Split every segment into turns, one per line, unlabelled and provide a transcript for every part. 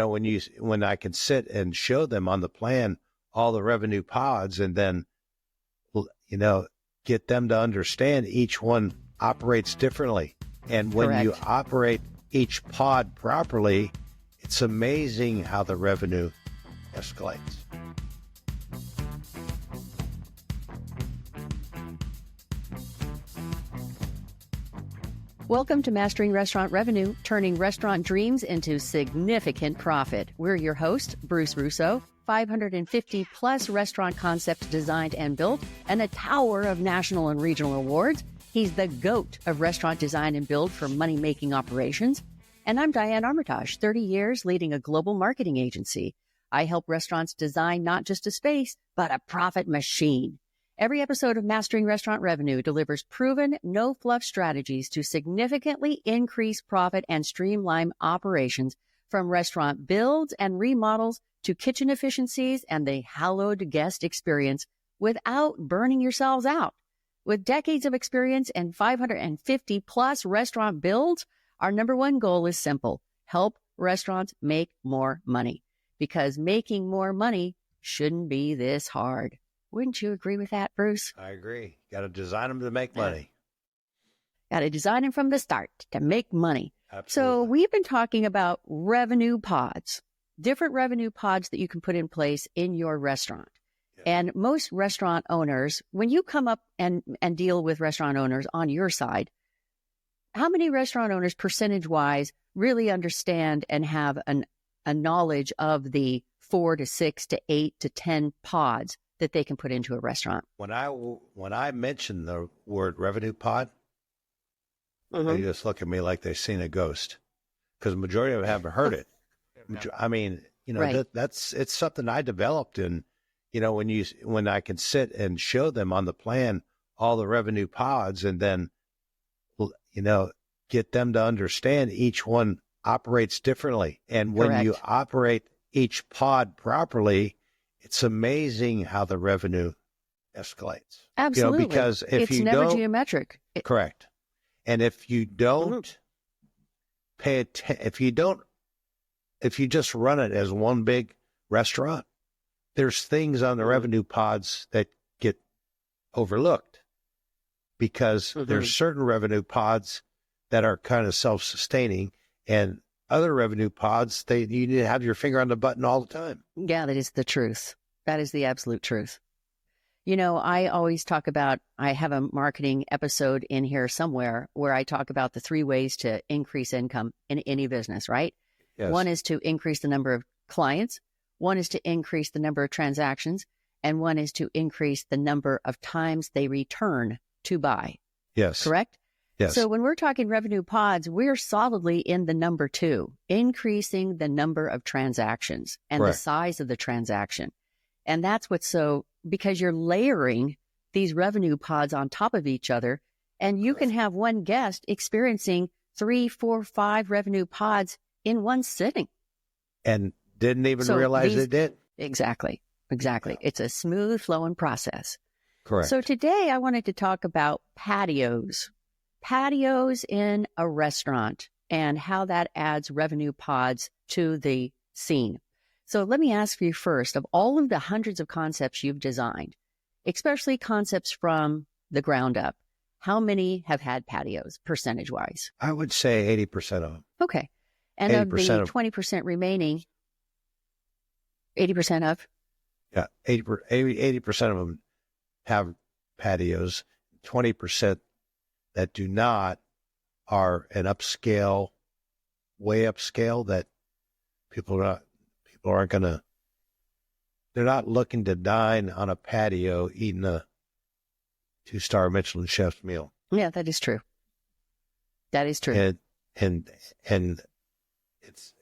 when I can sit and show them on the plan all the revenue pods and then, get them to understand each one operates differently. And when you operate each pod properly, it's amazing how the revenue escalates.
Welcome to Mastering Restaurant Revenue, turning restaurant dreams into significant profit. We're your host, Bruce Russo, 550-plus restaurant concepts designed and built, and a tower of national and regional awards. He's the GOAT of restaurant design and build for money-making operations. And I'm Diane Armitage, 30 years leading a global marketing agency. I help restaurants design not just a space, but a profit machine. Every episode of Mastering Restaurant Revenue delivers proven, no-fluff strategies to significantly increase profit and streamline operations, from restaurant builds and remodels to kitchen efficiencies and the hallowed guest experience, without burning yourselves out. With decades of experience and 550-plus restaurant builds, our number one goal is simple: help restaurants make more money. Because making more money shouldn't be this hard. Wouldn't you agree with that, Bruce?
I agree. Got to design them to make money.
Got to design them from the start to make money.
Absolutely.
So we've been talking about revenue pods, different revenue pods that you can put in place in your restaurant. Yeah. And most restaurant owners, when you come up and deal with restaurant owners on your side, how many restaurant owners percentage-wise really understand and have a knowledge of the 4 to 6 to 8 to 10 pods that they can put into a restaurant?
When I mention the word revenue pod, they just look at me like they've seen a ghost, because the majority of them haven't heard it. I mean,
right.
it's something I developed, and when I can sit and show them on the plan all the revenue pods, and then get them to understand each one operates differently. And when you operate each pod properly, it's amazing how the revenue escalates.
Absolutely.
Because if
it's never geometric.
Correct. And if you don't pay attention, if you just run it as one big restaurant, there's things on the revenue pods that get overlooked, because there's certain revenue pods that are kind of self-sustaining, and other revenue pods, you need to have your finger on the button all the time.
Yeah, that is the truth. That is the absolute truth. I always talk about, I have a marketing episode in here somewhere where I talk about the 3 ways to increase income in any business, right?
Yes.
One is to increase the number of clients. One is to increase the number of transactions. And one is to increase the number of times they return to buy.
Yes.
Correct?
Yes.
So when we're talking revenue pods, we're solidly in the number 2, increasing the number of transactions and the size of the transaction. And that's what's because you're layering these revenue pods on top of each other, and you can have one guest experiencing 3, 4, 5 revenue pods in one sitting.
And didn't even realize they did.
Exactly. Yeah. It's a smooth flowing process.
Correct.
So today I wanted to talk about patios. Patios in a restaurant and how that adds revenue pods to the scene. So let me ask you first, of all of the hundreds of concepts you've designed, especially concepts from the ground up, how many have had patios percentage-wise?
I would say 80% of them.
Okay. And of the 20% remaining, 80% of?
Yeah, 80% of them have patios. 20% that do not are an upscale, way upscale, that people aren't going to, they're not looking to dine on a patio eating a 2-star Michelin chef's meal.
Yeah, that is true. That is true.
And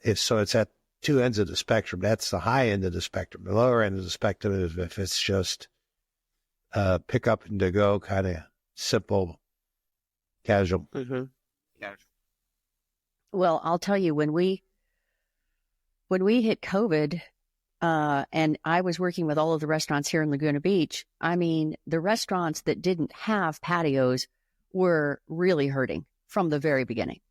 it's at 2 ends of the spectrum. That's the high end of the spectrum. The lower end of the spectrum is if it's just pick up and to go, kind of simple, casual.
Well, I'll tell you, when we hit COVID, and I was working with all of the restaurants here in Laguna Beach, I mean, the restaurants that didn't have patios were really hurting from the very beginning.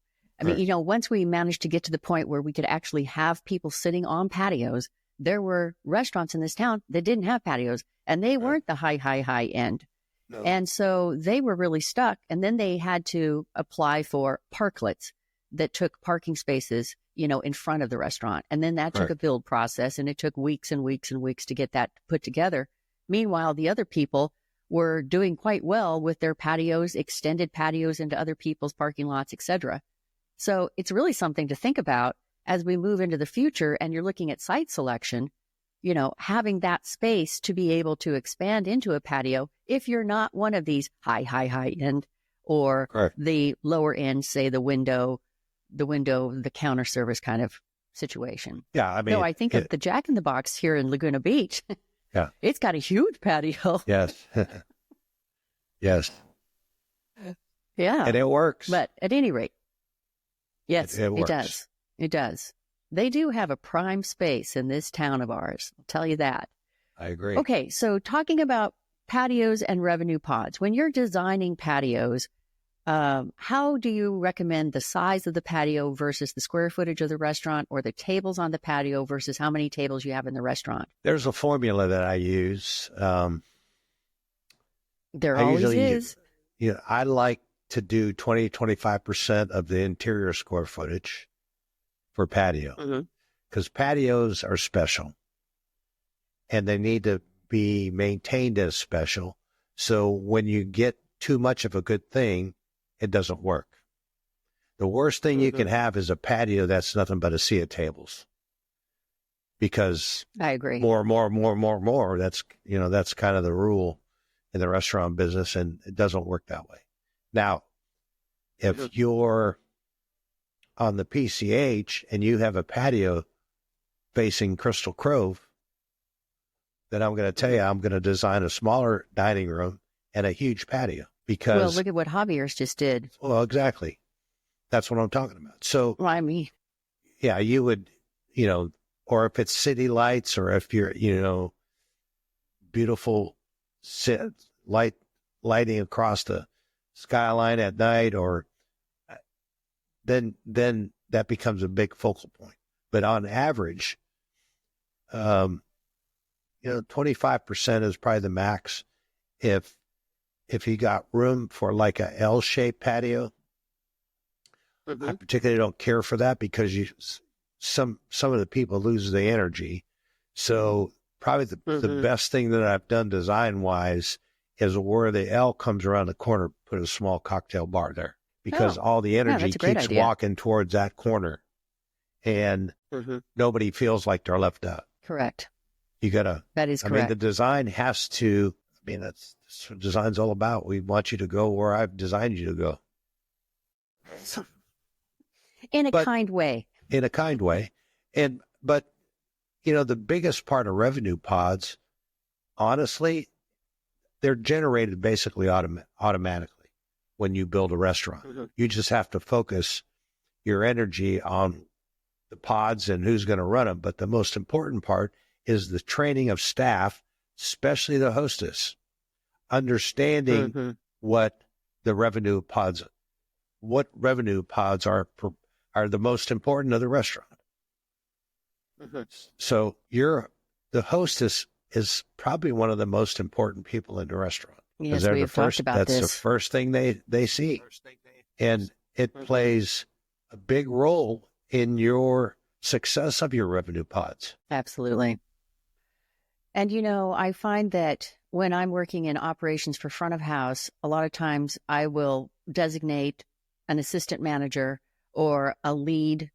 I mean, once we managed to get to the point where we could actually have people sitting on patios, there were restaurants in this town that didn't have patios, and they weren't the high end. No. And so they were really stuck. And then they had to apply for parklets that took parking spaces, in front of the restaurant. And then that took a build process, and it took weeks and weeks and weeks to get that put together. Meanwhile, the other people were doing quite well with their patios, extended patios into other people's parking lots, etc. So it's really something to think about as we move into the future and you're looking at site selection, having that space to be able to expand into a patio if you're not one of these high end or the lower end, say the window, the counter service kind of situation.
Yeah, I mean,
I think of the Jack in the Box here in Laguna Beach.
Yeah.
It's got a huge patio.
Yes. Yes.
Yeah.
And it works.
But at any rate, yes,
it works.
Does. It does. They do have a prime space in this town of ours. I'll tell you that.
I agree.
Okay, so talking about patios and revenue pods, when you're designing patios, how do you recommend the size of the patio versus the square footage of the restaurant, or the tables on the patio versus how many tables you have in the restaurant?
There's a formula that I use.
There always is.
I like to do 20-25% of the interior square footage for patio, because patios are special and they need to be maintained as special. So when you get too much of a good thing, it doesn't work. The worst thing you can have is a patio that's nothing but a sea of tables, because
I agree.
More. That's, that's kind of the rule in the restaurant business, and it doesn't work that way. Now, if you're on the PCH and you have a patio facing Crystal Cove, then I'm going to tell you, I'm going to design a smaller dining room and a huge patio. Because,
well, look at what Javier's just did.
Well, exactly. That's what I'm talking about. So,
well, I mean,
yeah, you would, or if it's city lights, or if you're, beautiful lighting across the skyline at night, or then that becomes a big focal point. But on average, 25% is probably the max. If you got room for like a L-shaped patio, I particularly don't care for that, because some of the people lose the energy. So probably the best thing that I've done design-wise is where the L comes around the corner, put a small cocktail bar there, because all the energy keeps walking towards that corner, and nobody feels like they're left out.
Correct.
You gotta.
That is correct.
I mean, the design has to. I mean, that's what design's all about. We want you to go where I've designed you to go.
In a kind way.
In a kind way. But the biggest part of revenue pods, honestly, they're generated basically automatically when you build a restaurant. You just have to focus your energy on the pods and who's going to run them. But the most important part is the training of staff, especially the hostess, understanding what revenue pods are the most important of the restaurant. So the hostess is probably one of the most important people in the restaurant.
Yes, we've talked about this.
That's the first thing they see. And it plays a big role in your success of your revenue pods.
Absolutely. And, I find that when I'm working in operations for front of house, a lot of times I will designate an assistant manager or a lead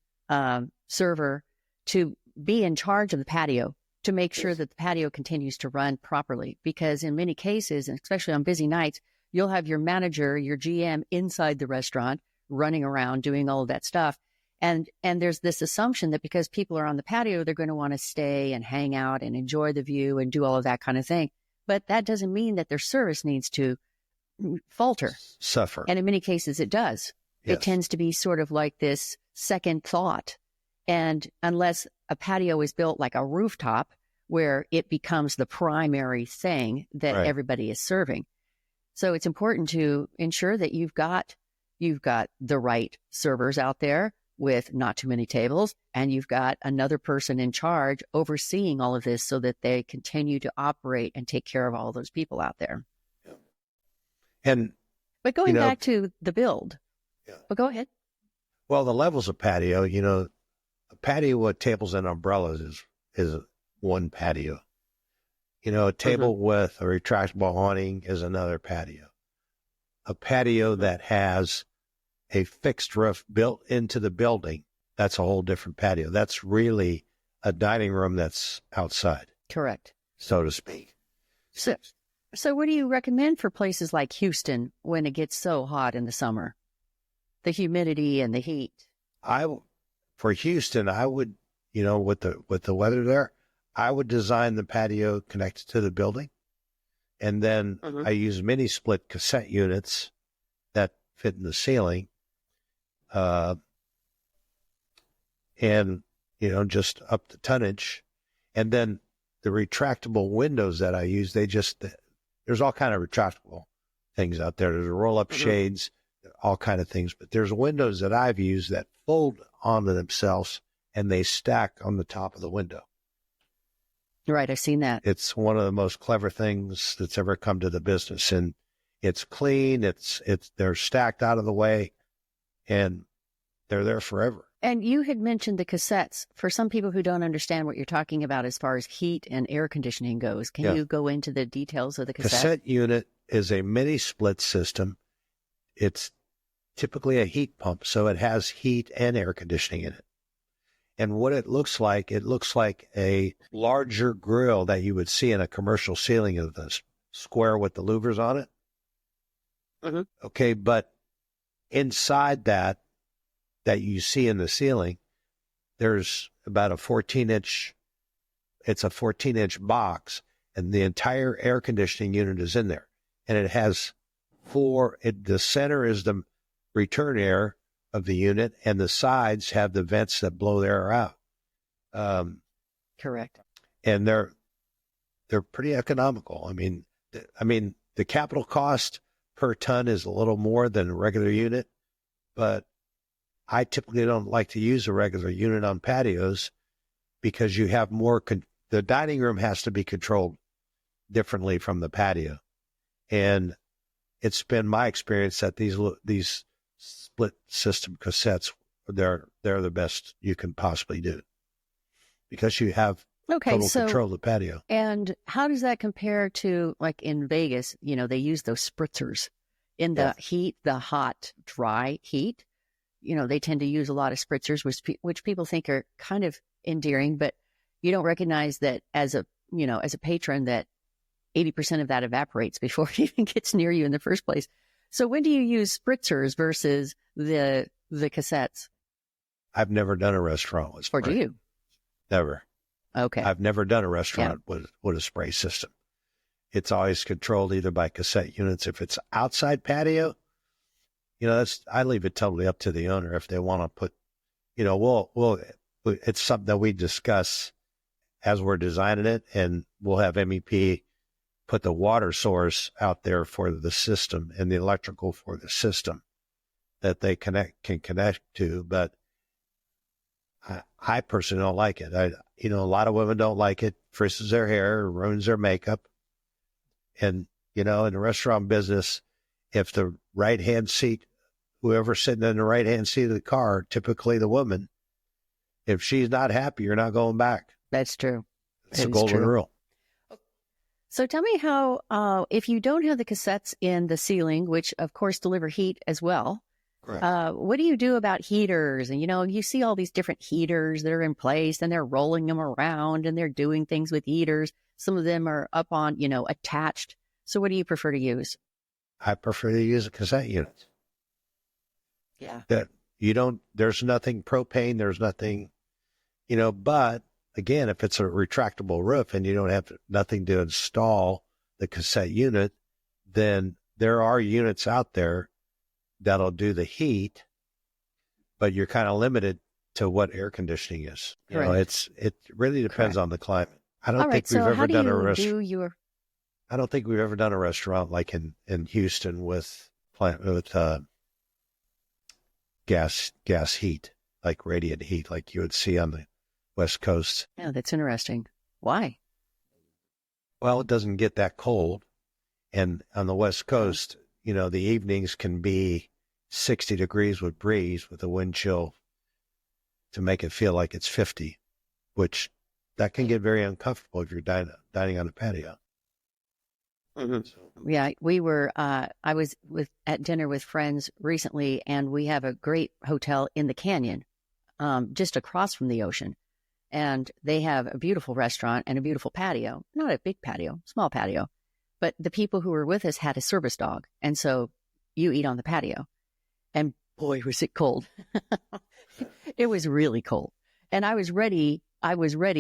server to be in charge of the patio, to make sure that the patio continues to run properly. Because in many cases, and especially on busy nights, you'll have your manager, your GM inside the restaurant running around doing all of that stuff. And there's this assumption that because people are on the patio, they're going to want to stay and hang out and enjoy the view and do all of that kind of thing. But that doesn't mean that their service needs to falter.
Suffer.
And in many cases, it does. Yes. It tends to be sort of like this second thought. And unless a patio is built like a rooftop where it becomes the primary thing that everybody is serving. So it's important to ensure that you've got you've got the right servers out there with not too many tables, and you've got another person in charge overseeing all of this so that they continue to operate and take care of all those people out there.
Yeah. And
but going back to the build, but go ahead.
Well, the levels of patio, a patio with tables and umbrellas is one patio. A table with a retractable awning is another patio. A patio that has a fixed roof built into the building, that's a whole different patio. That's really a dining room that's outside.
Correct.
So to speak.
So what do you recommend for places like Houston when it gets so hot in the summer? The humidity and the heat.
For Houston, I would, with the weather there, I would design the patio connected to the building. And then I use mini split cassette units that fit in the ceiling. And, just up the tonnage. And then the retractable windows that I use, there's all kind of retractable things out there. There's roll-up shades, all kind of things. But there's windows that I've used that fold onto themselves and they stack on the top of the window.
Right, I've seen that.
It's one of the most clever things that's ever come to the business. And it's clean, they're stacked out of the way, and they're there forever.
And you had mentioned the cassettes. For some people who don't understand what you're talking about as far as heat and air conditioning goes, can you go into the details of the cassette?
Cassette unit is a mini split system. It's typically a heat pump, so it has heat and air conditioning in it. And what it looks like a larger grill that you would see in a commercial ceiling of the square with the louvers on it. Okay, but inside that you see in the ceiling, there's about a 14-inch box, and the entire air conditioning unit is in there. And it has the center is the return air of the unit, and the sides have the vents that blow the air out.
Correct.
And they're pretty economical. I mean, the capital cost per ton is a little more than a regular unit, but I typically don't like to use a regular unit on patios because you have more. The dining room has to be controlled differently from the patio, and it's been my experience that these split system cassettes, they're the best you can possibly do because you have total control of the patio.
And how does that compare to, like in Vegas, they use those spritzers in the heat, the hot, dry heat. They tend to use a lot of spritzers, which people think are kind of endearing, but you don't recognize that as a patron that 80% of that evaporates before it even gets near you in the first place. So when do you use spritzers versus the cassettes?
I've never done a restaurant with spray.
Or do you?
Never.
Okay.
I've never done a restaurant with a spray system. It's always controlled either by cassette units. If it's outside patio, I leave it totally up to the owner if they want to put, it's something that we discuss as we're designing it, and we'll have MEP put the water source out there for the system and the electrical for the system that they can connect to. But I personally don't like it. A lot of women don't like it. Frizes their hair, ruins their makeup. And, in the restaurant business, if the right-hand seat, whoever's sitting in the right-hand seat of the car, typically the woman, if she's not happy, you're not going back.
That's true.
It's a golden rule.
So tell me how, if you don't have the cassettes in the ceiling, which of course deliver heat as well, what do you do about heaters? And, you see all these different heaters that are in place and they're rolling them around and they're doing things with heaters. Some of them are up on, attached. So what do you prefer to use?
I prefer to use a cassette unit.
Yeah.
There's nothing propane, there's nothing, but again, if it's a retractable roof and you don't have nothing to install the cassette unit, then there are units out there that'll do the heat, but you're kind of limited to what air conditioning is. It really depends on the climate. I don't think we've ever done a restaurant. I don't think we've ever done a restaurant like in Houston with gas heat, like radiant heat, like you would see on the West Coast.
Yeah, that's interesting. Why?
Well, it doesn't get that cold. And on the West Coast, the evenings can be 60 degrees with breeze with a wind chill to make it feel like it's 50, which that can get very uncomfortable if you're dining on a patio.
Mm-hmm. Yeah, we were, I was at dinner with friends recently, and we have a great hotel in the canyon, just across from the ocean. And they have a beautiful restaurant and a beautiful patio, not a big patio, small patio. But the people who were with us had a service dog. And so you eat on the patio. And boy, was it cold. It was really cold. And I was ready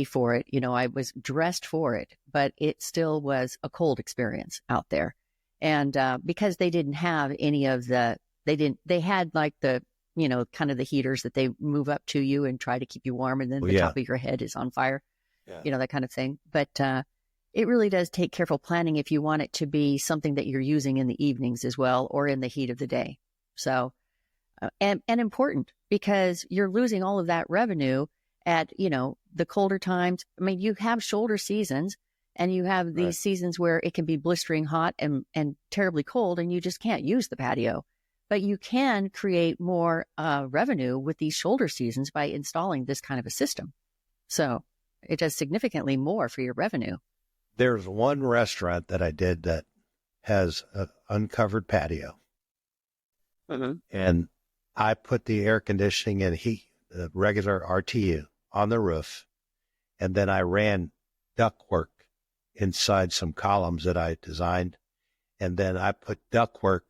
for it. I was dressed for it, but it still was a cold experience out there. And because they didn't have any of they had like the, kind of the heaters that they move up to you and try to keep you warm. And then the top of your head is on fire, that kind of thing. But it really does take careful planning if you want it to be something that you're using in the evenings as well, or in the heat of the day. So, and important, because you're losing all of that revenue at, the colder times. I mean, you have shoulder seasons, and you have these seasons where it can be blistering hot and terribly cold, and you just can't use the patio. But you can create more revenue with these shoulder seasons by installing this kind of a system. So it does significantly more for your revenue.
There's one restaurant that I did that has an uncovered patio. Mm-hmm. And I put the air conditioning and heat, the regular RTU, on the roof. And then I ran ductwork inside some columns that I designed. And then I put ductwork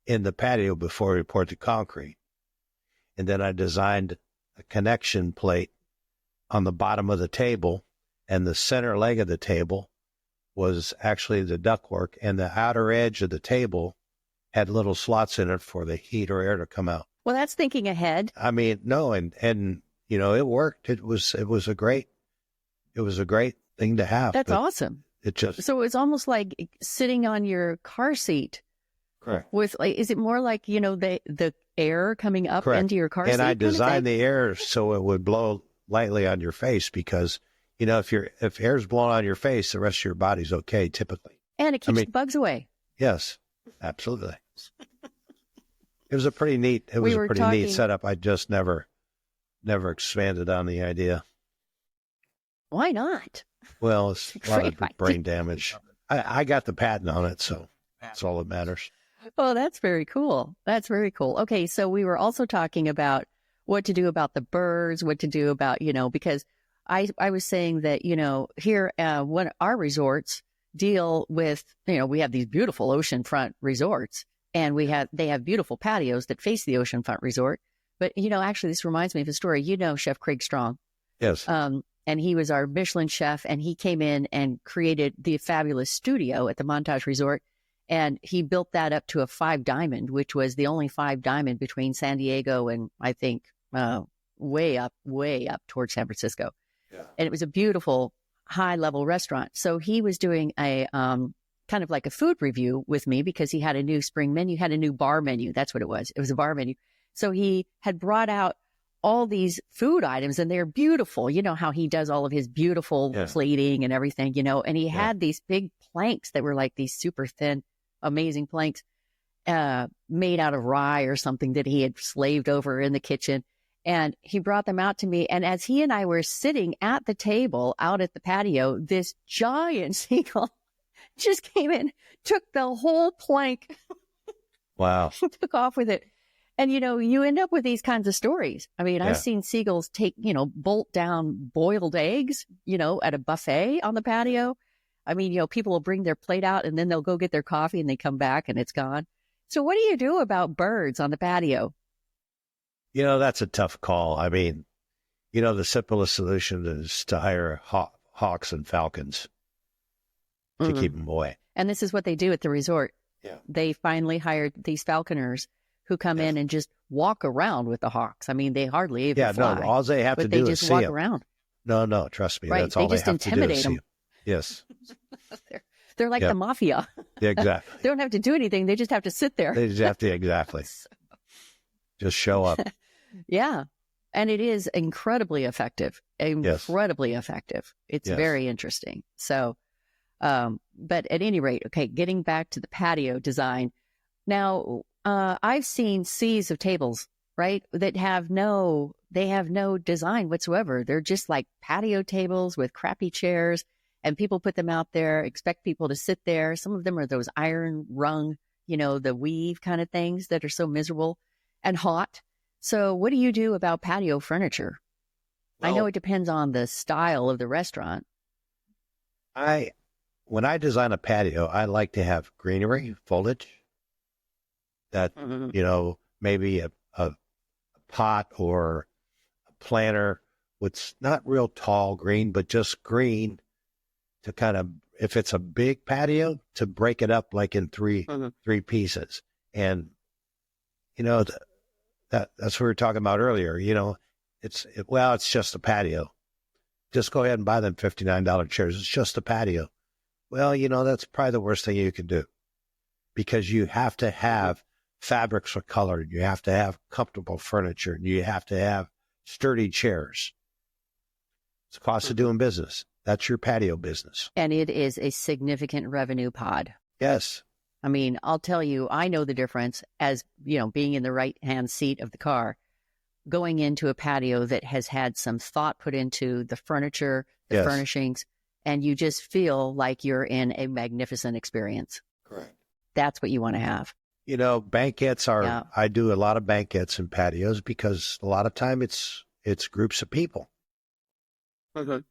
in the patio before we poured the concrete. And then I designed a connection plate on the bottom of the table, and the center leg of the table was actually the ductwork, and the outer edge of the table had little slots in it for the heat or air to come out.
Well, that's thinking ahead.
I mean, no, and it worked. It was a great thing to have.
That's awesome. So it's almost like sitting on your car seat.
Correct.
With is it more like the air coming up into your car seat?
And I designed the air so it would blow lightly on your face, because if air's blowing on your face, the rest of your body's okay typically.
And it keeps the bugs away.
Yes, absolutely. It was a pretty neat neat setup. I just never expanded on the idea.
Why not?
Well, it's a lot of brain damage. I got the patent on it, so that's all that matters.
Oh, that's very cool. That's very cool. Okay, so we were also talking about what to do about the birds, what to do about, because I was saying that, here, when our resorts deal with, we have these beautiful oceanfront resorts, and they have beautiful patios that face the oceanfront resort. But, actually, this reminds me of a story. Chef Craig Strong.
Yes.
And he was our Michelin chef, and he came in and created the fabulous studio at the Montage Resort. And he built that up to a 5-diamond, which was the only 5-diamond between San Diego and, I think, way up towards San Francisco. Yeah. And it was a beautiful high-level restaurant. So he was doing a kind of like a food review with me, because he had a new spring menu, had a new bar menu. That's what it was. It was a bar menu. So he had brought out all these food items, and they're beautiful. You know how he does all of his beautiful plating and everything, and he had these big planks that were like these super thin, amazing planks made out of rye or something that he had slaved over in the kitchen. And he brought them out to me. And as he and I were sitting at the table out at the patio, this giant seagull just came in, took the whole plank.
Wow.
Took off with it. And, you end up with these kinds of stories. I mean, I've seen seagulls take, bolt down boiled eggs, at a buffet on the patio. I mean, people will bring their plate out, and then they'll go get their coffee, and they come back and it's gone. So what do you do about birds on the patio?
That's a tough call. I mean, the simplest solution is to hire hawks and falcons to keep them away.
And this is what they do at the resort.
Yeah.
They finally hired these falconers who come in and just walk around with the hawks. I mean, they hardly even fly.
No, all they have to do is see them.
They just walk around.
No, trust me. Right. That's all they have to do is see them. Yes.
They're like the mafia.
Yeah, exactly.
They don't have to do anything. They just have to sit there.
They just have to, exactly. Just show up.
Yeah. And it is incredibly effective. Incredibly effective. It's very interesting. So, but at any rate, okay, getting back to the patio design. Now, I've seen seas of tables, right, that have no design whatsoever. They're just like patio tables with crappy chairs, and people put them out there, expect people to sit there. Some of them are those iron rung, the weave kind of things that are so miserable and hot. So what do you do about patio furniture? Well, I know it depends on the style of the restaurant.
When I design a patio, I like to have greenery, foliage, that, maybe a pot or a planter with not real tall green, but just green to kind of, if it's a big patio, to break it up like in three pieces. And, that's what we were talking about earlier. It's just a patio. Just go ahead and buy them $59 chairs. It's just a patio. Well, that's probably the worst thing you can do, because you have to have fabrics are colored. You have to have comfortable furniture. And you have to have sturdy chairs. It's the cost of doing business. That's your patio business.
And it is a significant revenue pod.
Yes.
I mean, I'll tell you, I know the difference as, being in the right-hand seat of the car, going into a patio that has had some thought put into the furniture, the furnishings, and you just feel like you're in a magnificent experience.
Correct.
That's what you want to have.
Banquets are, I do a lot of banquets and patios because a lot of time it's groups of people. And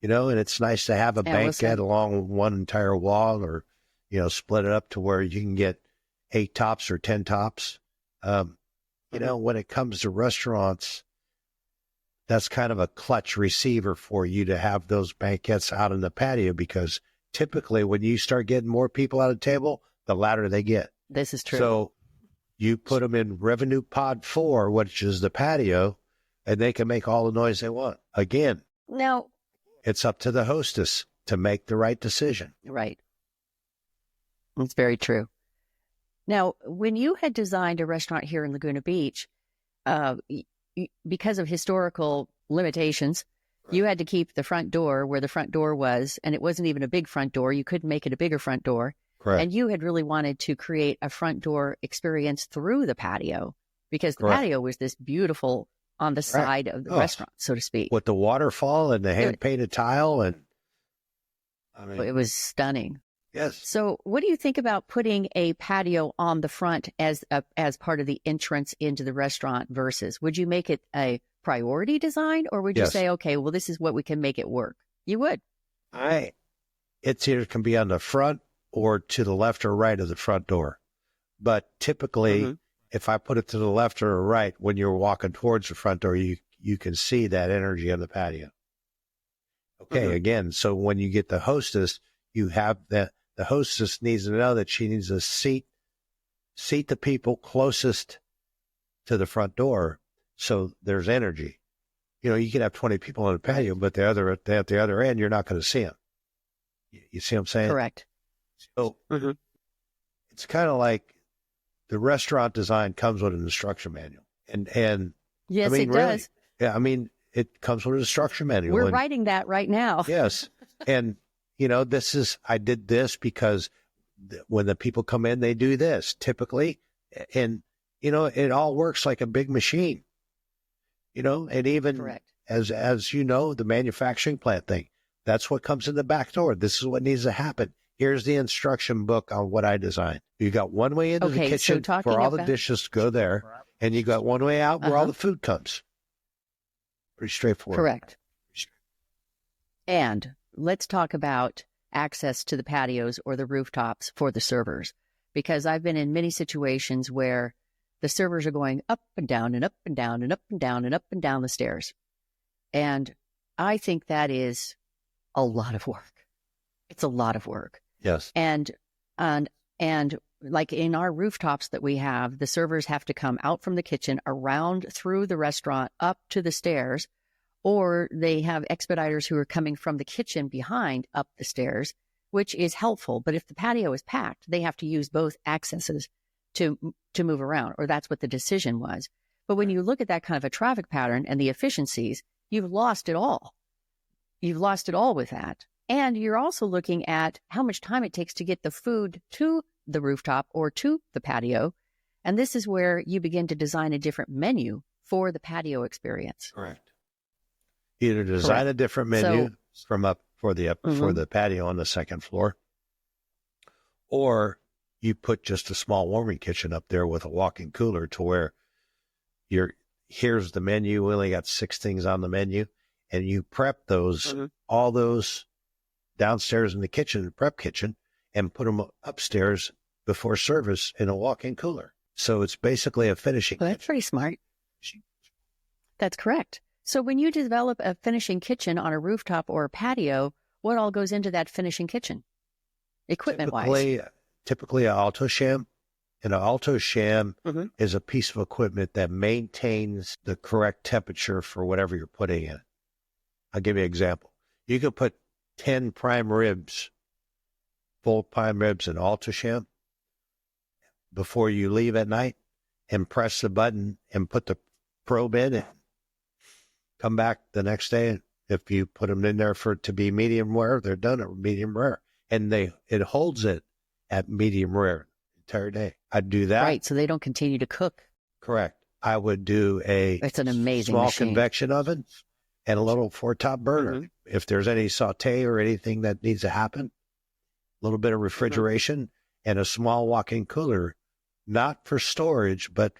it's nice to have a banquet along one entire wall, or, split it up to where you can get 8 tops or 10 tops. When it comes to restaurants, that's kind of a clutch receiver for you to have those banquets out in the patio, because typically when you start getting more people at a table, the louder they get.
This is true.
So you put them in revenue pod 4, which is the patio, and they can make all the noise they want. Again,
now
it's up to the hostess to make the right decision.
Right. That's very true. Now, when you had designed a restaurant here in Laguna Beach, because of historical limitations, you had to keep the front door where the front door was, and it wasn't even a big front door. You couldn't make it a bigger front door.
Correct.
And you had really wanted to create a front door experience through the patio, because the patio was this beautiful on the side of the restaurant, so to speak.
With the waterfall and the hand-painted tile, and
it was stunning.
Yes.
So what do you think about putting a patio on the front as part of the entrance into the restaurant versus, would you make it a priority design, or would you say, okay, well, this is what we can make it work? You would.
It's either can be on the front or to the left or right of the front door. But typically, if I put it to the left or right, when you're walking towards the front door, you can see that energy on the patio. Okay, again, so when you get the hostess, you have that. The hostess needs to know that she needs to seat the people closest to the front door, so there's energy. You can have 20 people on the patio, but at the other end, you're not going to see them. You see what I'm saying?
Correct.
So it's kind of like the restaurant design comes with an instruction manual, and
yes, it does.
Yeah, it comes with an instruction manual.
We're writing that right now.
Yes, and. I did this because when the people come in, they do this typically. And, it all works like a big machine, and even as the manufacturing plant thing, that's what comes in the back door. This is what needs to happen. Here's the instruction book on what I designed. You got one way into the kitchen for all the dishes to go there, and you got one way out where all the food comes. Pretty straightforward.
Correct. And let's talk about access to the patios or the rooftops for the servers, because I've been in many situations where the servers are going up and down and up and down and up and down and up and down the stairs. And I think that is a lot of work. It's a lot of work.
Yes.
And like in our rooftops that we have, the servers have to come out from the kitchen, around through the restaurant, up to the stairs, or they have expediters who are coming from the kitchen behind up the stairs, which is helpful. But if the patio is packed, they have to use both accesses to move around, or that's what the decision was. But when you look at that kind of a traffic pattern and the efficiencies, you've lost it all. You've lost it all with that. And you're also looking at how much time it takes to get the food to the rooftop or to the patio. And this is where you begin to design a different menu for the patio experience.
Correct. Either design a different menu for the patio on the second floor, or you put just a small warming kitchen up there with a walk-in cooler to where here's the menu. We only got 6 things on the menu, and you prep those, all those downstairs in the kitchen, prep kitchen, and put them upstairs before service in a walk-in cooler. So it's basically a finishing
Well, that's pretty smart. That's correct. So when you develop a finishing kitchen on a rooftop or a patio, what all goes into that finishing kitchen, equipment-wise?
Typically an Alto sham. And an Alto sham is a piece of equipment that maintains the correct temperature for whatever you're putting in. I'll give you an example. You could put 10 prime ribs, full prime ribs in Alto sham before you leave at night, and press the button and put the probe in and come back the next day. If you put them in there to be medium rare, they're done at medium rare. And it holds it at medium rare the entire day. I'd do that.
Right, so they don't continue to cook.
Correct. I would do it's an amazing small machine. Convection oven and a little four-top burner. If there's any saute or anything that needs to happen, a little bit of refrigeration and a small walk-in cooler, not for storage, but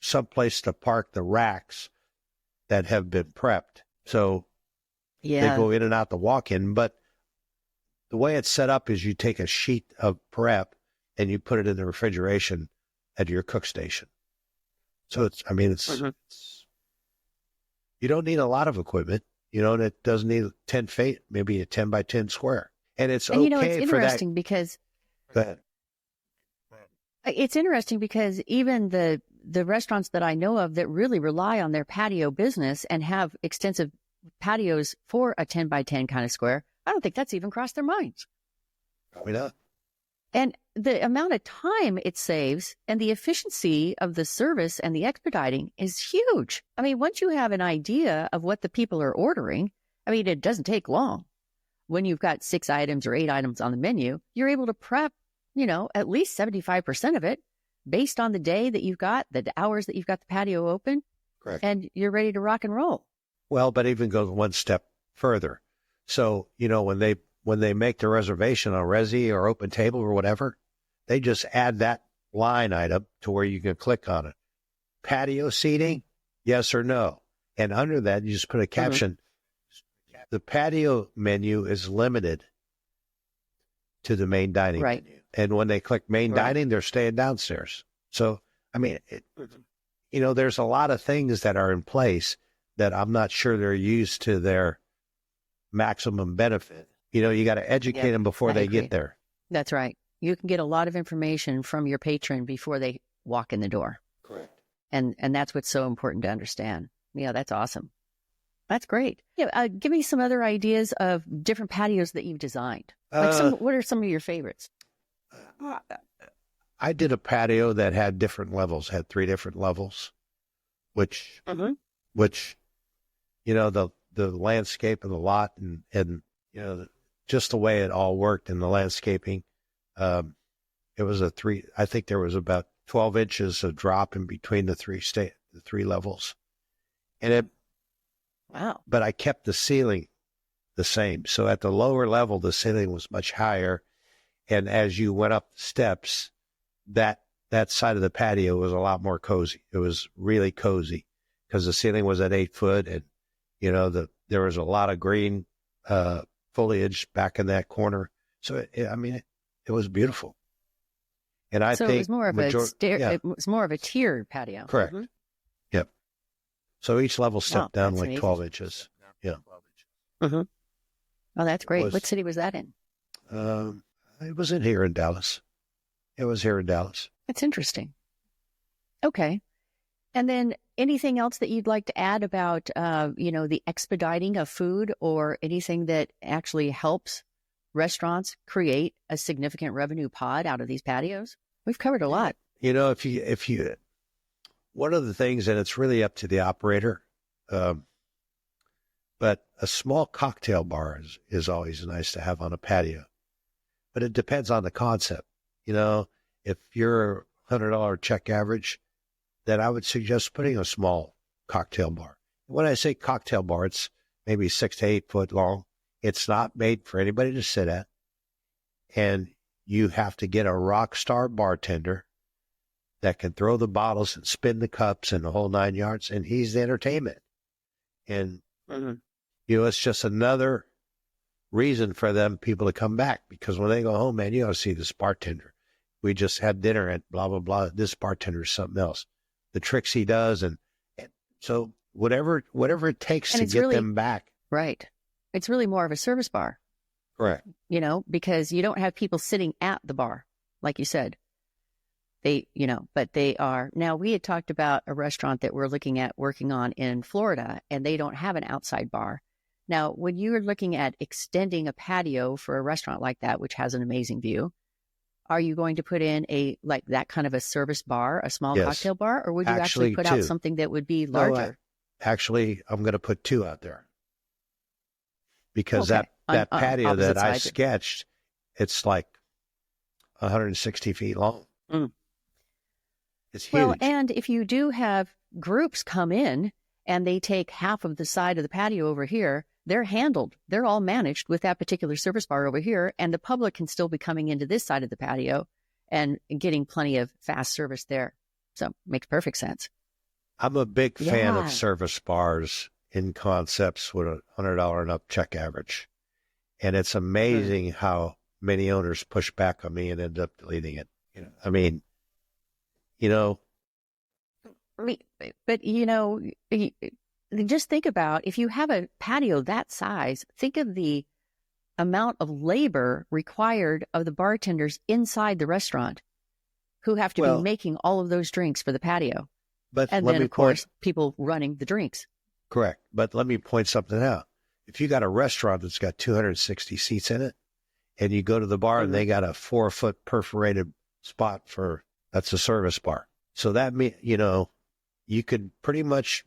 someplace to park the racks that have been prepped. So they go in and out the walk-in. But the way it's set up is you take a sheet of prep and you put it in the refrigeration at your cook station. So it's you don't need a lot of equipment, and it doesn't need 10 feet, maybe a 10 by 10 square. And it's okay
it's interesting
for that.
Because
Go ahead.
It's interesting because even the restaurants that I know of that really rely on their patio business and have extensive patios for a 10 by 10 kind of square, I don't think that's even crossed their minds.
Probably not.
And the amount of time it saves and the efficiency of the service and the expediting is huge. I mean, once you have an idea of what the people are ordering, it doesn't take long. When you've got 6 items or 8 items on the menu, you're able to prep, at least 75% of it based on the day that you've got, the hours that you've got the patio open.
Correct.
And you're ready to rock and roll.
Well, but even goes one step further. So, when they make the reservation on Resi or Open Table or whatever, they just add that line item to where you can click on it. Patio seating, yes or no. And under that, you just put a caption. The patio menu is limited to the main dining menu. And when they click main dining, they're staying downstairs. So, there's a lot of things that are in place that I'm not sure they're used to their maximum benefit. You got to educate them before they get there.
That's right. You can get a lot of information from your patron before they walk in the door.
Correct.
And that's what's so important to understand. Yeah, that's awesome. That's great. Yeah, give me some other ideas of different patios that you've designed. What are some of your favorites?
I did a patio that had different levels, had 3 different levels, which the landscape of the lot and just the way it all worked in the landscaping. It was I think there was about 12 inches of drop in between the 3 levels. And
wow.
But I kept the ceiling the same. So at the lower level, the ceiling was much higher. And as you went up the steps, that side of the patio was a lot more cozy. It was really cozy because the ceiling was at 8 foot and, there was a lot of green foliage back in that corner. So, it was beautiful. And I think
it was more of it was more of a tiered patio.
Correct. Yep. So each level stepped down like amazing. 12 inches. Yeah.
Oh, that's great. What city was that in?
It was here in Dallas. It was here in Dallas.
That's interesting. Okay. And then anything else that you'd like to add about, the expediting of food or anything that actually helps restaurants create a significant revenue pod out of these patios? We've covered a lot.
if you, one of the things, and it's really up to the operator, but a small cocktail bar is always nice to have on a patio. But it depends on the concept. If you're $100 check average, then I would suggest putting a small cocktail bar. When I say cocktail bar, it's maybe 6 to 8 foot long. It's not made for anybody to sit at. And you have to get a rock star bartender that can throw the bottles and spin the cups and the whole 9 yards, and he's the entertainment. And, it's just another reason for people to come back, because when they go home, man, you ought to see this bartender. We just had dinner at blah, blah, blah. This bartender is something else. The tricks he does. And so whatever it takes to get them back.
Right. It's really more of a service bar.
Correct.
Because you don't have people sitting at the bar, like you said. But they are. Now, we had talked about a restaurant that we're looking at working on in Florida, and they don't have an outside bar. Now, when you are looking at extending a patio for a restaurant like that, which has an amazing view, are you going to put in that kind of a service bar, a small cocktail bar, or would you actually put out something that would be larger?
Actually, I'm going to put 2 out there, because that patio that I sketched, it's like 160 feet long. It's huge.
Well, and if you do have groups come in and they take half of the side of the patio over here, they're handled. They're all managed with that particular service bar over here, and the public can still be coming into this side of the patio and getting plenty of fast service there. So it makes perfect sense.
I'm a big fan of service bars in concepts with a $100 and up check average. And it's amazing how many owners push back on me and end up deleting it.
But just think about, if you have a patio that size, think of the amount of labor required of the bartenders inside the restaurant who have to be making all of those drinks for the patio. And then, of course, people running the drinks.
Correct. But let me point something out. If you got a restaurant that's got 260 seats in it, and you go to the bar and they got a 4-foot perforated spot that's a service bar. So that means, you could pretty much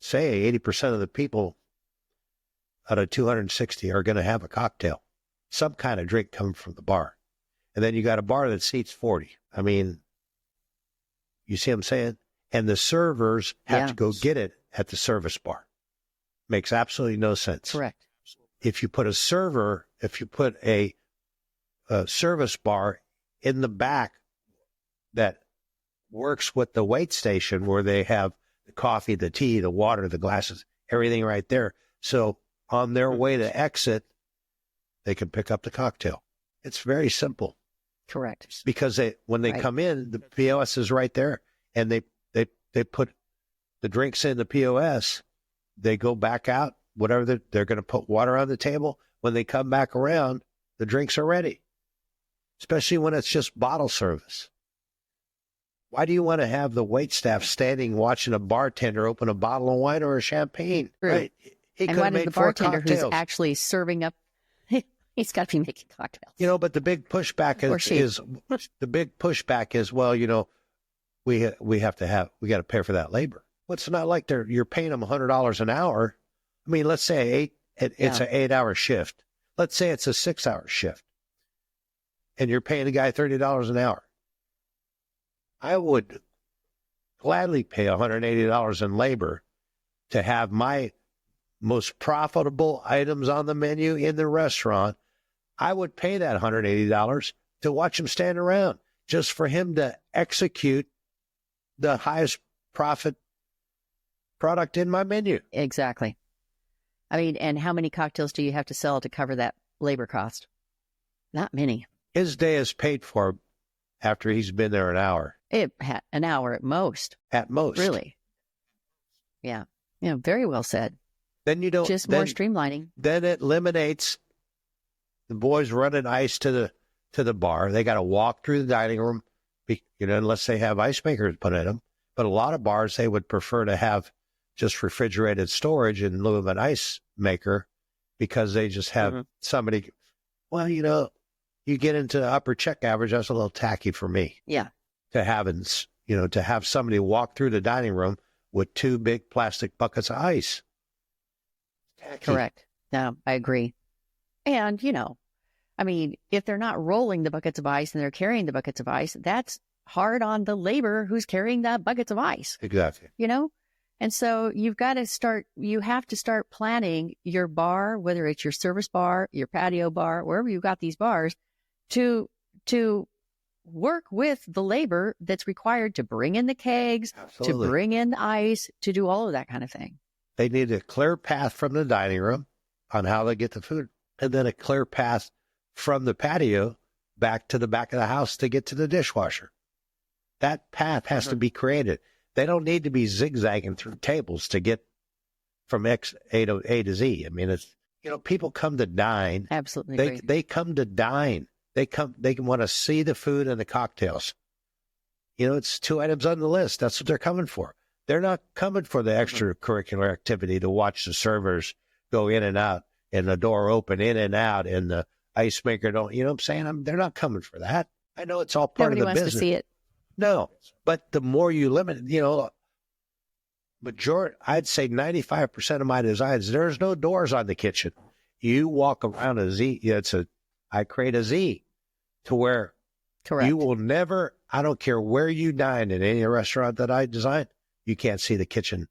say 80% of the people out of 260 are going to have a cocktail, some kind of drink coming from the bar. And then you got a bar that seats 40. You see what I'm saying? And the servers have to go get it at the service bar. Makes absolutely no sense.
Correct.
If you put a service bar in the back that works with the wait station, where they have the coffee, the tea, the water, the glasses, everything right there. So on their way to exit, they can pick up the cocktail. It's very simple.
Correct.
Because when they come in, the POS is right there, and they put the drinks in the POS. They go back out, whatever they're going to put water on the table. When they come back around, the drinks are ready, especially when it's just bottle service. Why do you want to have the waitstaff standing watching a bartender open a bottle of wine or a champagne?
True.
Right? He
and why does the bartender who's actually serving up, he's got to be making cocktails.
But the big pushback is we got to pay for that labor. Well, it's not like you're paying them $100 an hour. Let's say it's an 8-hour shift. Let's say it's a 6-hour shift, and you're paying the guy $30 an hour. I would gladly pay $180 in labor to have my most profitable items on the menu in the restaurant. I would pay that $180 to watch him stand around, just for him to execute the highest profit product in my menu.
Exactly. And how many cocktails do you have to sell to cover that labor cost? Not many.
His day is paid for after he's been there an hour.
An hour at most.
At most.
Really. Yeah. Very well said.
Then you don't.
Just more streamlining.
Then it eliminates the boys running ice to the bar. They got to walk through the dining room, unless they have ice makers put in them. But a lot of bars, they would prefer to have just refrigerated storage in lieu of an ice maker, because they just have somebody. Well, you get into upper check average. That's a little tacky for me.
Yeah.
to have somebody walk through the dining room with 2 big plastic buckets of ice. Tacky.
Correct. No, I agree. And, if they're not rolling the buckets of ice and they're carrying the buckets of ice, that's hard on the labor who's carrying the buckets of ice.
Exactly.
And so you have to start planning your bar, whether it's your service bar, your patio bar, wherever you've got these bars, to work with the labor that's required to bring in the kegs,
Absolutely.
to bring in the ice, to do all of that kind of thing.
They need a clear path from the dining room on how they get the food, and then a clear path from the patio back to the back of the house to get to the dishwasher. That path has to be created. They don't need to be zigzagging through tables to get from A to Z. I mean, it's, people come to dine.
Absolutely.
They come to dine. They want to see the food and the cocktails. It's 2 items on the list. That's what they're coming for. They're not coming for the extracurricular activity to watch the servers go in and out and the door open in and out and the ice maker don't, you know what I'm saying? They're not coming for that. I know it's all part
Nobody
of the
wants
business.
to see it.
No, but the more you limit, I'd say 95% of my designs, there's no doors on the kitchen. You walk around a Z. I create a Z to where
Correct.
You will never, I don't care where you dine in any restaurant that I design, you can't see the kitchen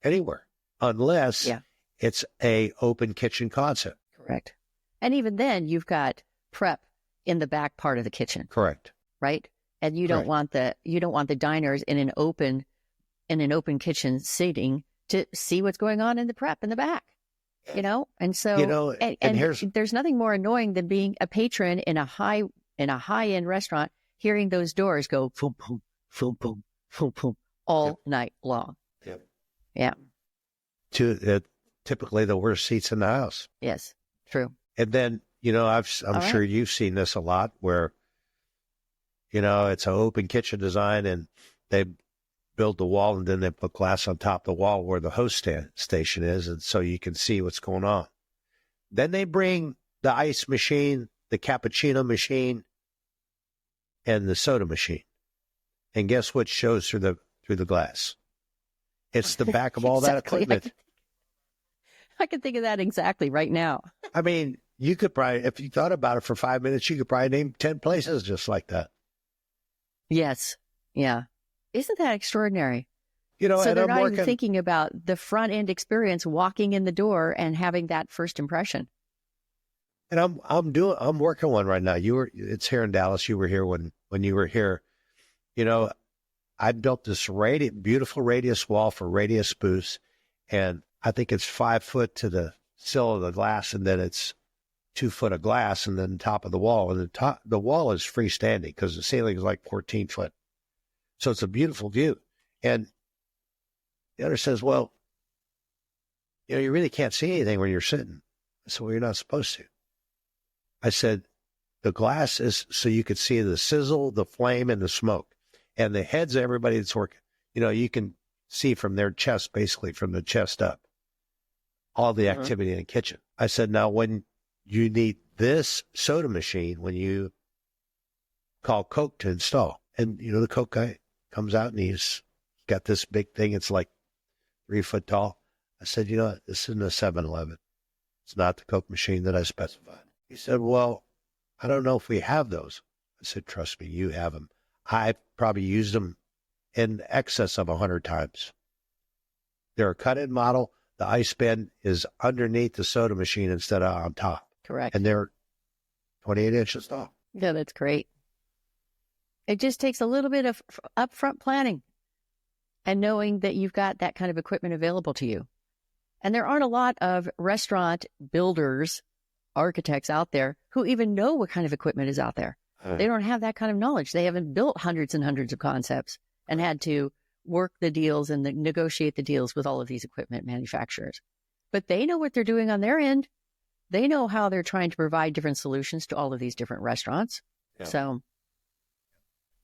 anywhere unless it's a open kitchen concept.
Correct. And even then you've got prep in the back part of the kitchen.
Correct.
Right? And you don't want the diners in an open kitchen sitting to see what's going on in the prep in the back. And so there's nothing more annoying than being a patron in a high-end restaurant, hearing those doors go boom, boom, boom, boom, boom, boom all night long.
Yep.
Yeah.
Typically the worst seats in the house.
Yes, true.
And then, I'm sure you've seen this a lot where, it's an open kitchen design and they build the wall and then they put glass on top of the wall where the host station is. And so you can see what's going on. Then they bring the ice machine, the cappuccino machine, and the soda machine. And guess what shows through the glass? It's the back of all that equipment.
I can think of that exactly right now.
I mean, you could probably, if you thought about it for 5 minutes, you could probably name 10 places just like that.
Yes. Yeah. Isn't that extraordinary?
So
and they're not even thinking about the front end experience, walking in the door and having that first impression.
And I'm working one right now. It's here in Dallas. You were here when you were here. I built this beautiful radius wall for radius booths, and I think it's 5 foot to the sill of the glass, and then it's 2 foot of glass, and then top of the wall. And the wall is freestanding because the ceiling is like 14 foot. So it's a beautiful view. And the other says, well, you really can't see anything when you're sitting. I said, well, you're not supposed to. I said, the glass is so you could see the sizzle, the flame, and the smoke. And the heads of everybody that's working, you can see from their chest, basically from the chest up, all the activity in the kitchen. I said, now when you need this soda machine, when you call Coke to install, and the Coke guy comes out and he's got this big thing. It's like 3 foot tall. I said, this isn't a 7-Eleven. It's not the Coke machine that I specified. He said, well, I don't know if we have those. I said, trust me, you have them. I've probably used them in excess of 100 times. They're a cut-in model. The ice bin is underneath the soda machine instead of on top.
Correct.
And they're 28 inches tall.
Yeah, that's great. It just takes a little bit of upfront planning and knowing that you've got that kind of equipment available to you. And there aren't a lot of restaurant builders, architects out there who even know what kind of equipment is out there. They don't have that kind of knowledge. They haven't built hundreds and hundreds of concepts and had to work the deals and negotiate the deals with all of these equipment manufacturers. But they know what they're doing on their end. They know how they're trying to provide different solutions to all of these different restaurants. Yeah. So,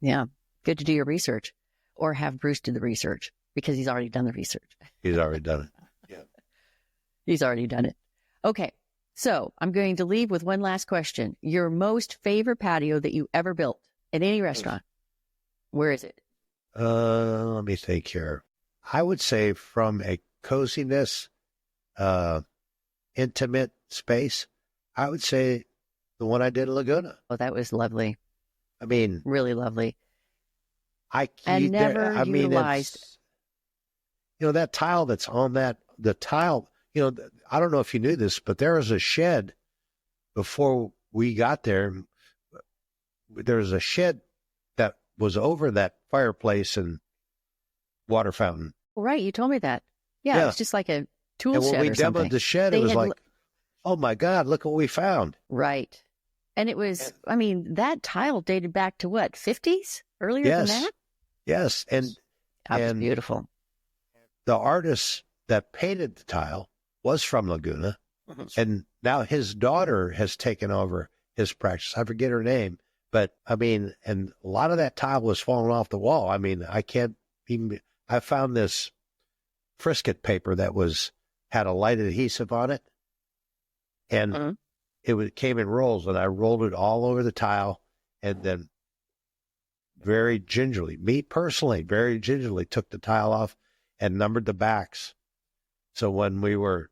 yeah, good to do your research or have Bruce do the research because he's already done the research.
He's already done it. Yeah.
He's already done it. Okay. So I'm going to leave with one last question. Your most favorite patio that you ever built at any restaurant? Where is it?
Let me think here. I would say from a coziness, intimate space, I would say the one I did in Laguna.
Oh, that was lovely.
I mean,
Really lovely.
and
never utilized.
That tile that's on the tile, I don't know if you knew this, but there was a shed before we got there. There was a shed that was over that fireplace and water fountain.
Right, you told me that. Yeah, it's just like a tool
and
shed
when we
or something.
demoed the shed, it was like, oh my God, look what we found.
Right. And it was, that tile dated back to what, 50s? Earlier than that?
Yes. And
that was beautiful.
The artist that painted the tile was from Laguna. And now his daughter has taken over his practice. I forget her name. But, and a lot of that tile was falling off the wall. I found this frisket paper that had a light adhesive on it. And it came in rolls, and I rolled it all over the tile, and then very gingerly took the tile off and numbered the backs. So when we were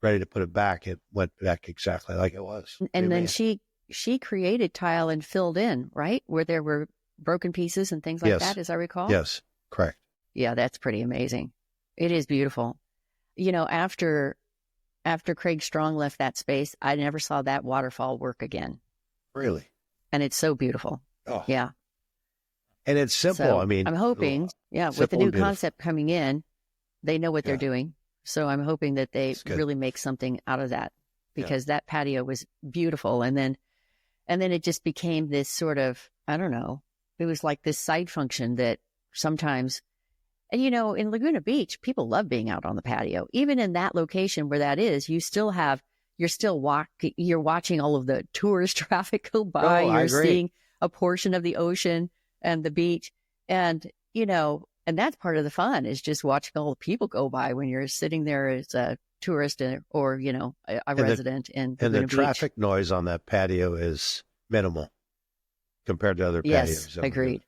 ready to put it back, it went back exactly like it was.
And then she created tile and filled in, right? Where there were broken pieces and things like that, as I recall?
Yes, correct.
Yeah, that's pretty amazing. It is beautiful. After Craig Strong left that space, I never saw that waterfall work again.
Really?
And it's so beautiful.
Oh.
Yeah.
And it's simple.
So I'm hoping, with the new concept coming in, they know what they're doing. So I'm hoping that they really make something out of that, because that patio was beautiful. And then it just became this sort of, I don't know, it was like this side function that sometimes, and in Laguna Beach, people love being out on the patio. Even in that location where that is, you're watching all of the tourist traffic go by. You're seeing a portion of the ocean and the beach. And, and that's part of the fun, is just watching all the people go by when you're sitting there as a tourist or a resident in Laguna Beach.
And the traffic noise on that patio is minimal compared to other patios.
Yes, agreed.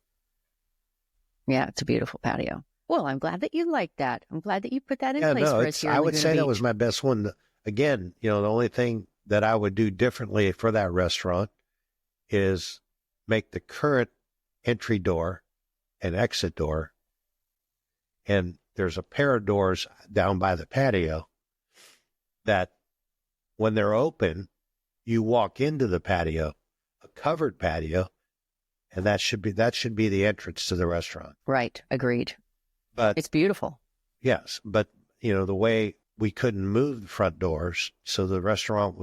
Yeah, it's a beautiful patio. Well, I'm glad that you like that. I'm glad that you put that in place for us here in Laguna Beach.
I would say that was my best one. Again, the only thing that I would do differently for that restaurant is make the current entry door and exit door. And there's a pair of doors down by the patio that when they're open, you walk into the patio, a covered patio, and that should be the entrance to the restaurant.
Right. Agreed.
But
it's beautiful.
Yes. But, the way we couldn't move the front doors, so the restaurant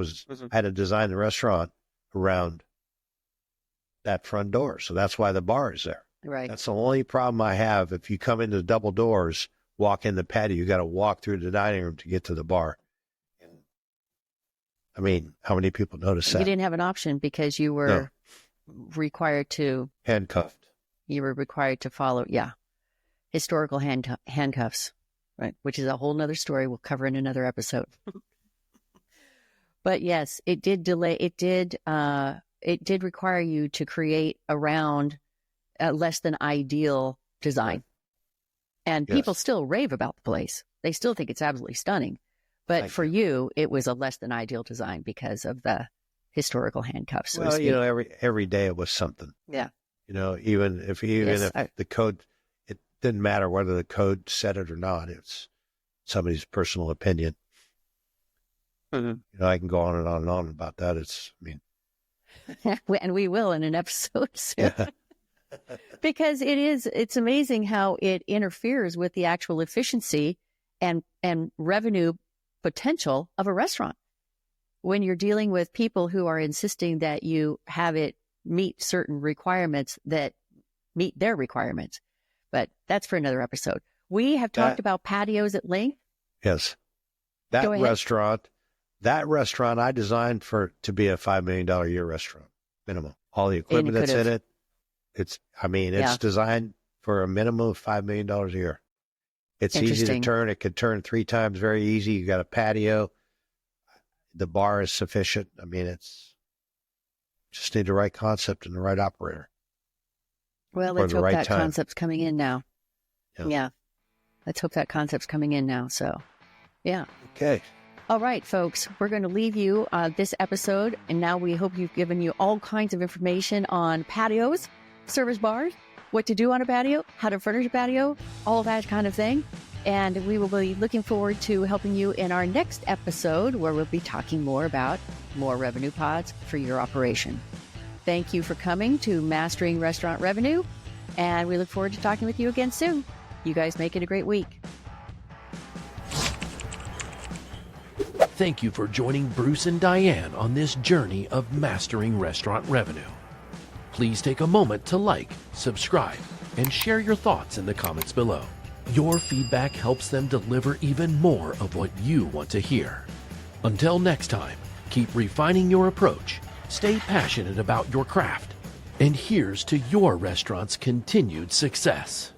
had to design the restaurant around that front door. So that's why the bar is there.
Right.
That's the only problem I have. If you come into double doors, walk in the patio, you got to walk through the dining room to get to the bar. How many people notice that?
You didn't have an option because you were required to...
Handcuffed.
You were required to follow, historical handcuffs, right? Which is a whole nother story we'll cover in another episode. But yes, it did require you to create around less than ideal design. Right. And people still rave about the place. They still think it's absolutely stunning. But for you, it was a less than ideal design because of the historical handcuffs. So
every day it was something.
Yeah.
Even if the code, it didn't matter whether the code said it or not. It's somebody's personal opinion. Mm-hmm. I can go on and on and on about that.
And we will in an episode soon. Yeah. Because it's amazing how it interferes with the actual efficiency and revenue potential of a restaurant. When you're dealing with people who are insisting that you have it meet certain requirements that meet their requirements. But that's for another episode. We have talked about patios at length.
Yes. That restaurant I designed to be a $5 million a year restaurant, minimum. All the equipment that's in it. It's designed for a minimum of $5 million a year. It's easy to turn. It could turn 3 times very easy. You got a patio. The bar is sufficient. It's just need the right concept and the right operator.
Well,
for
let's
the
hope
right
that
time.
concept's coming in now.
Yeah.
Yeah. Let's hope that concept's coming in now. So, yeah.
Okay.
All right, folks, we're going to leave you this episode. And now we hope you've given you all kinds of information on patios, service bars, what to do on a patio, how to furnish a patio, all that kind of thing. And we will be looking forward to helping you in our next episode, where we'll be talking more about more revenue pods for your operation. Thank you for coming to Mastering Restaurant Revenue, and we look forward to talking with you again soon. You guys make it a great week.
Thank you for joining Bruce and Diane on this journey of mastering restaurant revenue. Please take a moment to like, subscribe, and share your thoughts in the comments below. Your feedback helps them deliver even more of what you want to hear. Until next time, keep refining your approach, stay passionate about your craft, and here's to your restaurant's continued success.